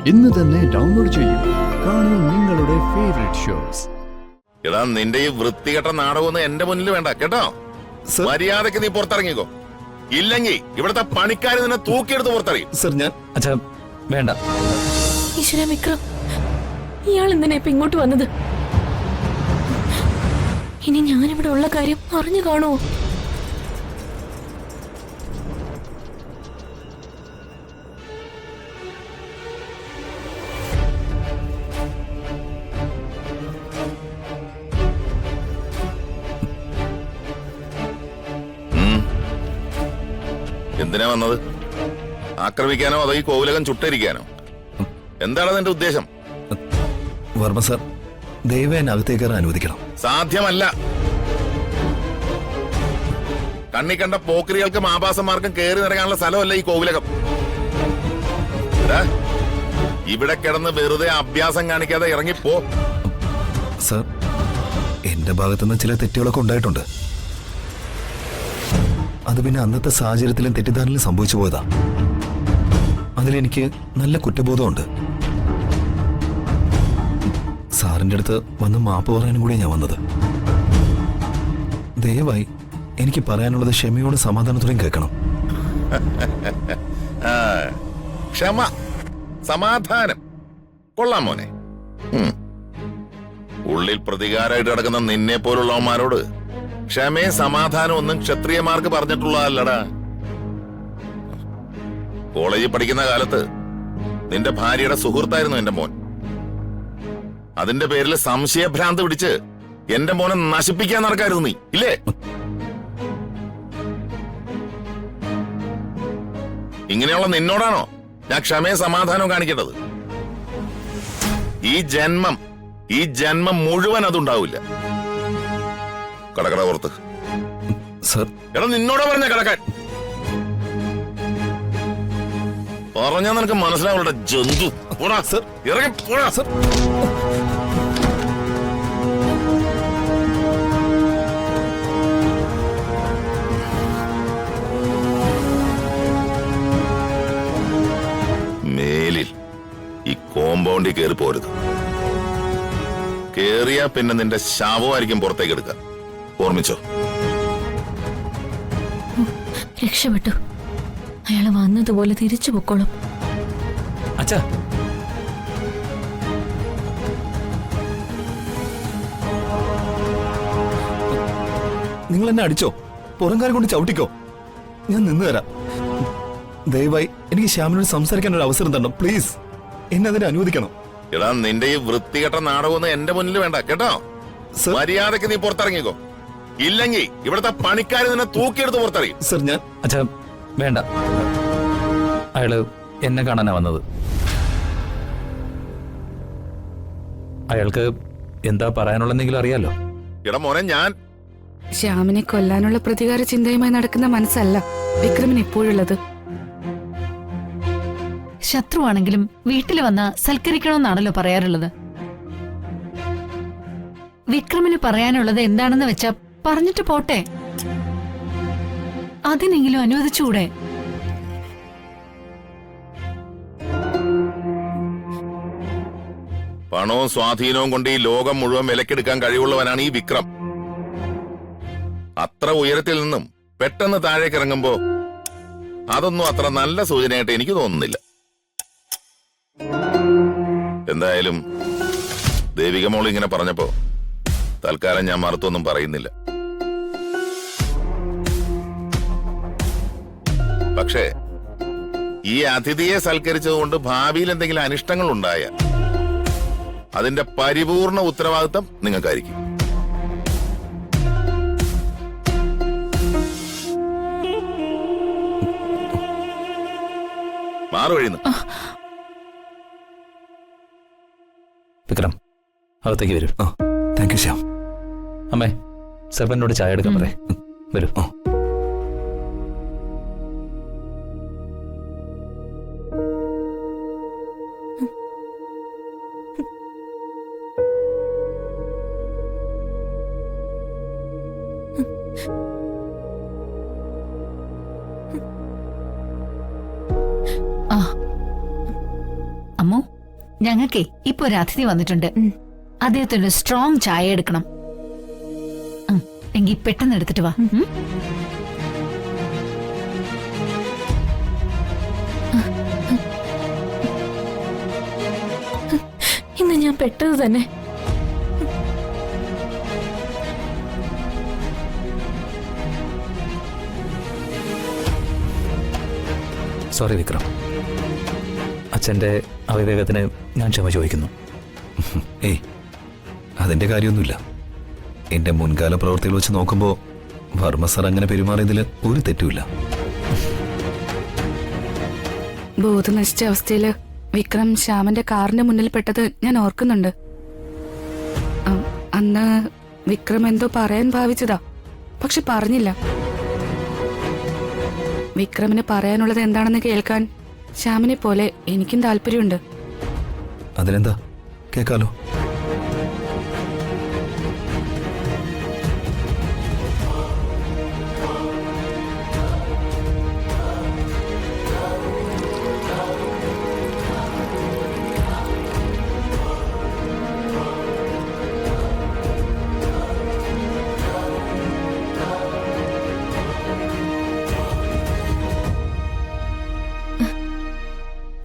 ഇന്ന് തന്നെ ഡൗൺലോഡ് ചെയ്യൂ. കാണൂ നിങ്ങളുടെ ഫേവറേറ്റ് ഷോസ്. എടാ, നിന്റെ ഈ വൃത്തികെട്ട നാടകമൊന്നും എന്റെ മുന്നിൽ വേണ്ട കേട്ടോ. മര്യാദക്ക് നീ പുറത്തിറങ്ങിക്കോ. ഇല്ലെങ്കിൽ ഇവിടുത്തെ പണിക്കാര് നിന്നെ തൂക്കിയെടുത്ത് പുറത്തിറങ്ങി. സർ, ഞാൻ അച്ഛാ വേണ്ട. ഈശ്വര വിക്രം, ഇയാൾ എന്തിനാ ഇപ്പൊ ഇങ്ങോട്ട് വന്നത്? ഇനി ഞാനിവിടെ ഉള്ള കാര്യം അറിഞ്ഞു കാണുമോ? എന്തിനാ വന്നത്? ആക്രമിക്കാനോ അതോ ഈ കോവിലകം ചുട്ടരിക്കാനോ? എന്താണ് നിന്റെ ഉദ്ദേശം? വർമ്മ സർ, ദയവ് എന്നെ അകത്തേക്ക് കയറാൻ അനുവദിക്കണം. സാധ്യമല്ല. കണ്ണി കണ്ട പോക്രികൾക്കും ആഭാസന്മാർക്കും കയറി നിറങ്ങാനുള്ള സ്ഥലമല്ല ഈ കോവിലകം. ഇവിടെ കിടന്ന് വെറുതെ അഭ്യാസം കാണിക്കാതെ ഇറങ്ങിപ്പോ. സർ, എന്റെ ഭാഗത്തുനിന്ന് ചില തെറ്റുകളൊക്കെ ഉണ്ടായിട്ടുണ്ട്. അത് പിന്നെ അന്നത്തെ സാഹചര്യത്തിലും തെറ്റിദ്ധാരണയിലും സംഭവിച്ചു പോയതാ. അതിലെനിക്ക് നല്ല കുറ്റബോധമുണ്ട്. സാറിന്റെ അടുത്ത് വന്ന് മാപ്പ് പറയാനും കൂടി ഞാൻ വന്നത്. ദയവായി എനിക്ക് പറയാനുള്ളത് ക്ഷമയോടെ സമാധാനത്തോടെയും കേൾക്കണം. ക്ഷമ, സമാധാനം കൊള്ളാം മോനെ. ഉള്ളിൽ പ്രതികാരമായിട്ട് കിടക്കുന്ന നിന്നെ പോലുള്ളവന്മാരോട് ക്ഷമയും സമാധാനം ഒന്നും ക്ഷത്രിയമാർക്ക് പറഞ്ഞിട്ടുള്ളതല്ലടാ. കോളേജിൽ പഠിക്കുന്ന കാലത്ത് നിന്റെ ഭാര്യയുടെ സുഹൃത്തായിരുന്നു എന്റെ മോൻ. അതിന്റെ പേരിൽ സംശയഭ്രാന്ത് പിടിച്ച് എന്റെ മോനെ നശിപ്പിക്കാൻ നടക്കായിരുന്നു നീ, ഇല്ലേ? ഇങ്ങനെയുള്ള നിന്നോടാണോ ഞാൻ ക്ഷമയും സമാധാനവും കാണിക്കേണ്ടത്? ഈ ജന്മം മുഴുവൻ അതുണ്ടാവില്ല. കടകട പുറത്ത്. സർ, എടാ, നിന്നോടാ പറഞ്ഞ കടക്കാൻ. പറഞ്ഞാ നിനക്ക് മനസ്സിലാവുള്ള ജന്തു. പോടാ സർ, ഇറങ്ങി പോടാ സർ. മേലിൽ ഈ കോമ്പൗണ്ടിൽ കയറി പോരുത്. കേറിയാ പിന്നെ നിന്റെ ശവമായിരിക്കും പുറത്തേക്ക് എടുക്കുക. ഓർമ്മിച്ചോ? രക്ഷപ്പെട്ടു. അയാള് വന്നതുപോലെ തിരിച്ചു പൊക്കോളും. അച്ഛാ, നിങ്ങൾ എന്നെ അടിച്ചോ, പുറംകാലം കൊണ്ട് ചവിട്ടിക്കോ, ഞാൻ നിന്ന് തരാം. ദയവായി എനിക്ക് ശ്യാമിനോട് സംസാരിക്കാൻ ഒരു അവസരം തരണം. പ്ലീസ്, എന്നെ അതിനെ അനുവദിക്കണം. എടാ, നിന്റെ ഈ വൃത്തികെട്ട നാടകമൊന്നും എന്റെ മുന്നിൽ വേണ്ട കേട്ടോ. മര്യാദക്ക് നീ പുറത്തിറങ്ങിക്കോ. ഇല്ലെങ്കിൽ ഇവിടുത്തെ പണിക്കാര് നിന്നെ തൂക്കിയെടുത്ത് പുറത്തിറങ്ങി. സർ, ഞാൻ അച്ഛാ വേണ്ട. അയാള് എന്നെ കാണാനാ വന്നത്. അയാൾക്ക് എന്താ പറയാനുള്ളതെങ്കിലും അറിയാലോ. എടാ മോനെ, ഞാൻ ശ്യാമിനെ കൊല്ലാനുള്ള പ്രതികാര ചിന്തയുമായി നടക്കുന്ന മനസ്സല്ല വിക്രമിന് എപ്പോഴുള്ളത്. ശത്രുവാണെങ്കിലും വീട്ടിൽ വന്ന സൽക്കരിക്കണമെന്നാണല്ലോ പറയാറുള്ളത്. വിക്രമിന് പറയാനുള്ളത് എന്താണെന്ന് വെച്ചാ പറഞ്ഞിട്ട് പോട്ടെ. അതിനെങ്കിലും അനുവദിച്ചുകൂടെ? പണവും സ്വാധീനവും കൊണ്ട് ഈ ലോകം മുഴുവൻ വിലക്കെടുക്കാൻ കഴിവുള്ളവനാണ് ഈ വിക്രം. അത്ര ഉയരത്തിൽ നിന്നും പെട്ടെന്ന് താഴേക്ക് ഇറങ്ങുമ്പോ അതൊന്നും അത്ര നല്ല സൂചനയായിട്ട് എനിക്ക് തോന്നുന്നില്ല. എന്തായാലും ദേവിക മോൾ ഇങ്ങനെ പറഞ്ഞപ്പോ തൽക്കാലം ഞാൻ മറുത്തൊന്നും പറയുന്നില്ല. പക്ഷേ ഈ അതിഥിയെ സൽക്കരിച്ചതുകൊണ്ട് ഭാവിയിൽ എന്തെങ്കിലും അനിഷ്ടങ്ങൾ ഉണ്ടായ അതിന്റെ പരിപൂർണ ഉത്തരവാദിത്തം നിങ്ങൾക്കായിരിക്കും. മാറുവഴിയുന്നു. വിക്രം, അകത്തേക്ക് വരൂ. Thank you Shyam. അമ്മേ, സെർവന്റിനോട് ചായ എടുക്കാൻ പറയേ. വരൂ. അമ്മോ ഞങ്ങൾക്കേ ഇപ്പൊ ഒരു അതിഥി വന്നിട്ടുണ്ട്. അദ്ദേഹത്തിന് ഒരു സ്ട്രോങ് ചായ എടുക്കണം. എങ്കിൽ പെട്ടെന്ന് എടുത്തിട്ട് വാ. ഇന്ന് ഞാൻ പെട്ടത് തന്നെ. സോറി വിക്രം, അച്ഛന്റെ അവിവേകത്തിന് ഞാൻ ക്ഷമ ചോദിക്കുന്നു. ഏയ് അതിന്റെ കാര്യമൊന്നുമില്ല. എന്റെ മുൻകാല പ്രവൃത്തികൾ വെച്ച് നോക്കുമ്പോ വർമ്മ സാർ അങ്ങനെ പെരുമാറിയതിൽ ഒരു തെറ്റുമില്ല. ബോധം നശിച്ച അവസ്ഥയില് വിക്രം ശ്യാമന്റെ കാറിന്റെ മുന്നിൽ പെട്ടത് ഞാൻ ഓർക്കുന്നുണ്ട്. അന്ന് വിക്രം എന്തോ പറയാൻ ഭാവിച്ചതാ, പക്ഷെ പറഞ്ഞില്ല. വിക്രമിന് പറയാനുള്ളത് എന്താണെന്ന് കേൾക്കാൻ ശ്യാമിനെ പോലെ എനിക്കും താല്പര്യമുണ്ട്. അതിനെന്താ, കേക്കാലോ.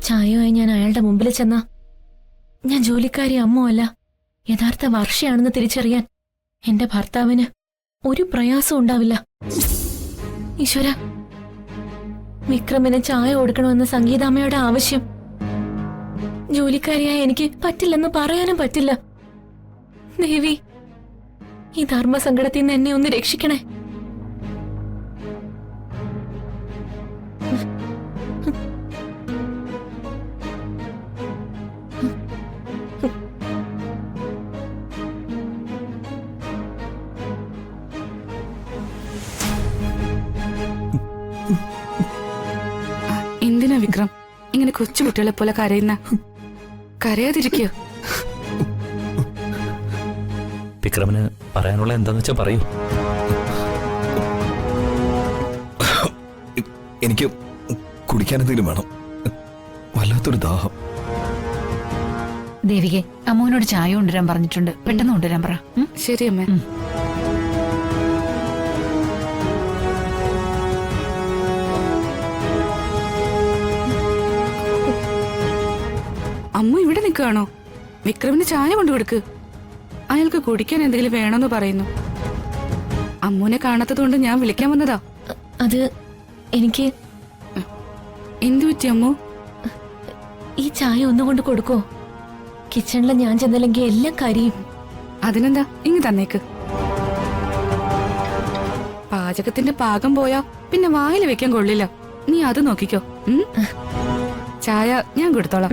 ചായയുമായി ഞാൻ അയാളുടെ മുമ്പിൽ ചെന്ന ഞാൻ ജോലിക്കാരി അമ്മോ അല്ല, യഥാർത്ഥ വർഷയാണെന്ന് തിരിച്ചറിയാൻ എന്റെ ഭർത്താവിന് ഒരു പ്രയാസം ഉണ്ടാവില്ല. ഈശ്വര, വിക്രമിന് ചായ കൊടുക്കണമെന്ന സംഗീതാമ്മയുടെ ആവശ്യം ജോലിക്കാരിയായ എനിക്ക് പറ്റില്ലെന്ന് പറയാനും പറ്റില്ല. ദേവി, ഈ ധർമ്മസങ്കടത്തിൽ നിന്ന് എന്നെ ഒന്ന് രക്ഷിക്കണേ. എന്തിനാ വിക്രം ഇങ്ങനെ കൊച്ചുകുട്ടികളെ പോലെ കരയുന്ന? കരയാതിരിക്കോ? വിക്രമിന് പറയാനുള്ള എന്താന്ന് വെച്ചാ പറയൂ. എനിക്ക് കുടിക്കാൻ എന്തെങ്കിലും വേണം. വല്ലാത്തൊരു ദാഹം. ദേവികെ, അമ്മുവിനോട് ചായ കൊണ്ടുവരാൻ പറഞ്ഞിട്ടുണ്ട്. പെട്ടെന്ന് കൊണ്ടുവരാൻ പറ. ശരി അമ്മേ. അമ്മ ഇവിടെ നിൽക്കുകയാണോ? വിക്രമിന് ചായ കൊണ്ടുകൊടുക്ക്. അയാൾക്ക് കുടിക്കാൻ എന്തെങ്കിലും വേണമെന്ന് പറയുന്നു. അമ്മുവിനെ കാണാത്തത് കൊണ്ട് ഞാൻ വിളിക്കാൻ വന്നതാ. അത് എനിക്ക് എന്തു പറ്റി അമ്മു? ഈ ചായ ഒന്നുകൊണ്ട് കൊടുക്കോ? കിച്ചണിൽ ഞാൻ ചെന്നില്ലെങ്കിൽ എല്ലാം കരിയും. അതിനെന്താ, ഇങ്ങ് തന്നേക്ക്. പാചകത്തിന്റെ പാകം പോയാ പിന്നെ വായിൽ വെക്കാൻ കൊള്ളില്ല. നീ അത് നോക്കിക്കോ. ചായ ഞാൻ കൊടുത്തോളാം.